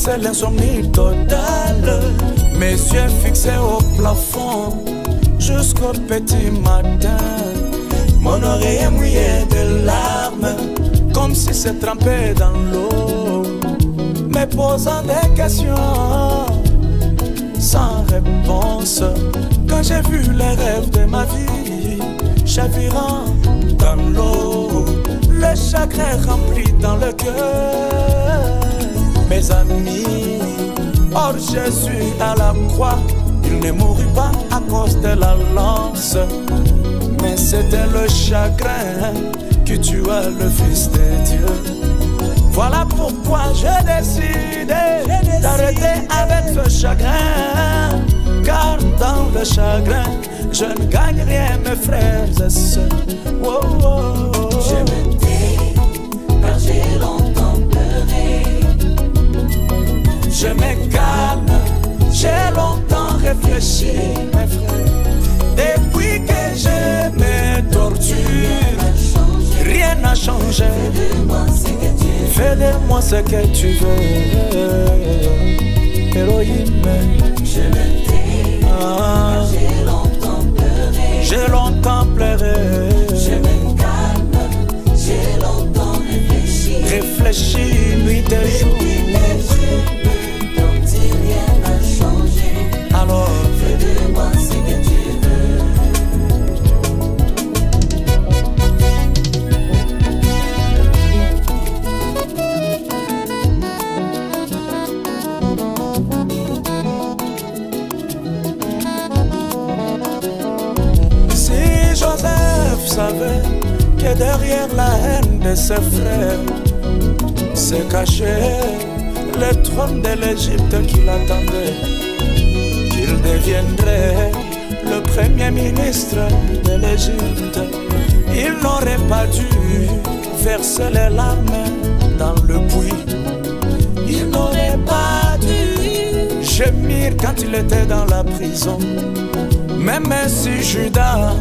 c'est l'insomnie totale. Mes yeux fixés au plafond jusqu'au petit matin. Mon oreille mouillée de larmes, comme si c'est trempé dans l'eau. Me posant des questions sans réponse. Quand j'ai vu les rêves de ma vie chavirant dans l'eau, le chagrin rempli dans le cœur. Mes amis, hors Jésus à la croix, il ne mourut pas à cause de la lance, mais c'était le chagrin qui tua le Fils de Dieu. Voilà pourquoi j'ai décidé d'arrêter avec ce chagrin, car dans le chagrin, je ne gagne rien, mes frères et sœurs. Oh, oh, oh. Je me tais, car j'ai longtemps pleuré. Je me calme, j'ai longtemps réfléchi, mes frères. Depuis que je me torture, rien n'a changé. Fais de moi ce que tu veux. Héroïne, je me tais, car j'ai longtemps pleuré. J'ai longtemps pleuré. Je me calme, j'ai longtemps réfléchi. Réfléchi nuit et jour. Rien n'a changé. Alors, fais de moi ce que tu veux. Si Joseph savait que derrière la haine de ses frères se cachait le trône de l'Égypte qu'il attendait, qu'il deviendrait le premier ministre de l'Égypte, il n'aurait pas dû verser les larmes dans le puits. Il n'aurait pas dû gémir quand il était dans la prison. Même si Judas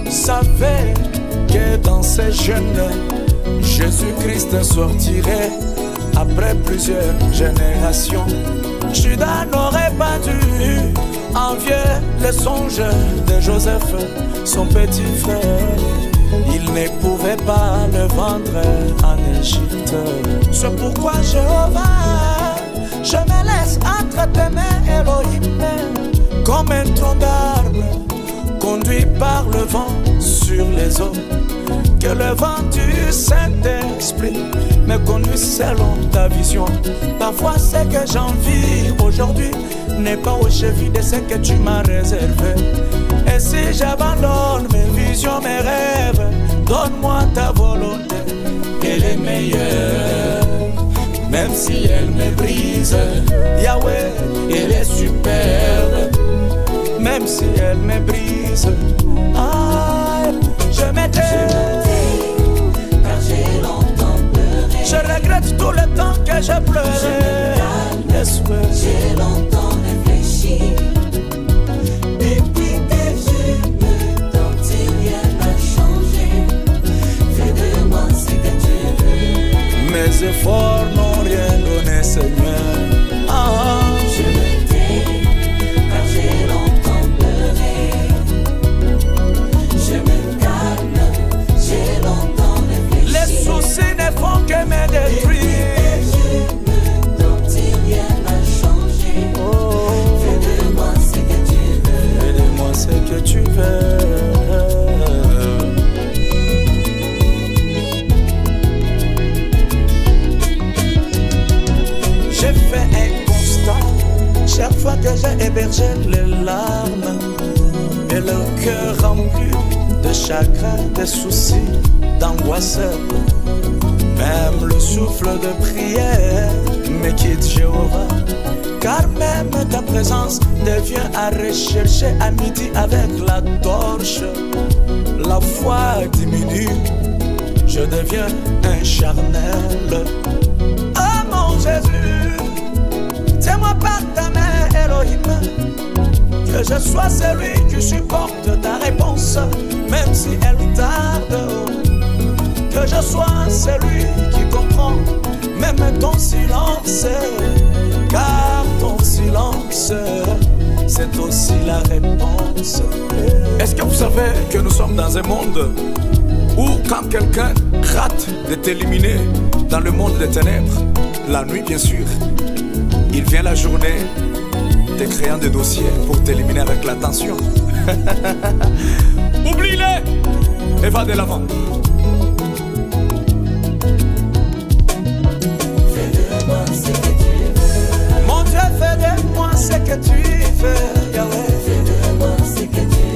savait que dans ses jeûnes, Jésus-Christ sortirait après plusieurs générations, Judas n'aurait pas dû envier les songes de Joseph, son petit frère. Il ne pouvait pas le vendre en Égypte. C'est pourquoi Jéhovah, je me laisse entre tes mains, Elohim, comme un tronc d'arbre conduit par le vent sur les eaux. Que le vent du Saint-Esprit me conduise selon ta vision. Parfois ce que j'envie aujourd'hui n'est pas au chevilles de ce que tu m'as réservé. Et si j'abandonne mes visions, mes rêves, donne-moi ta volonté. Elle est meilleure, même si elle me brise. Yahweh, elle est superbe, même si elle me brise. Ah, je m'étais, car j'ai longtemps pleuré. je regrette tout le temps que j'ai pleuré. J'ai longtemps réfléchi. Depuis que je me torture, rien n'a changé. Fais de moi ce que tu veux. Mes efforts n'ont rien donné, Seigneur. Ah, je me tais, car j'ai longtemps pleuré. Je me calme, j'ai longtemps réfléchi. Les soucis ne font que me détruire. Que tu veux. J'ai fait un constat chaque fois que j'ai hébergé les larmes et le cœur rempli de chagrin, de soucis, d'angoisse. Même le souffle de prière me quitte, Jéhovah. Car même ta présence devient à rechercher à midi avec la torche. La foi diminue, je deviens un charnel. Oh mon Jésus, tiens-moi par ta main, Elohim, que je sois celui qui supporte ta réponse, même si elle tarde. Que je sois celui qui comprend même ton silence, car ton silence, c'est aussi la réponse. Est-ce que vous savez que nous sommes dans un monde où quand quelqu'un rate de t'éliminer dans le monde des ténèbres, la nuit bien sûr, il vient la journée te créant des dossiers pour t'éliminer avec l'attention. Oublie-les et va de l'avant. Mon Dieu, fais de moi ce que tu veux, Yahweh. Fais de moi ce que tu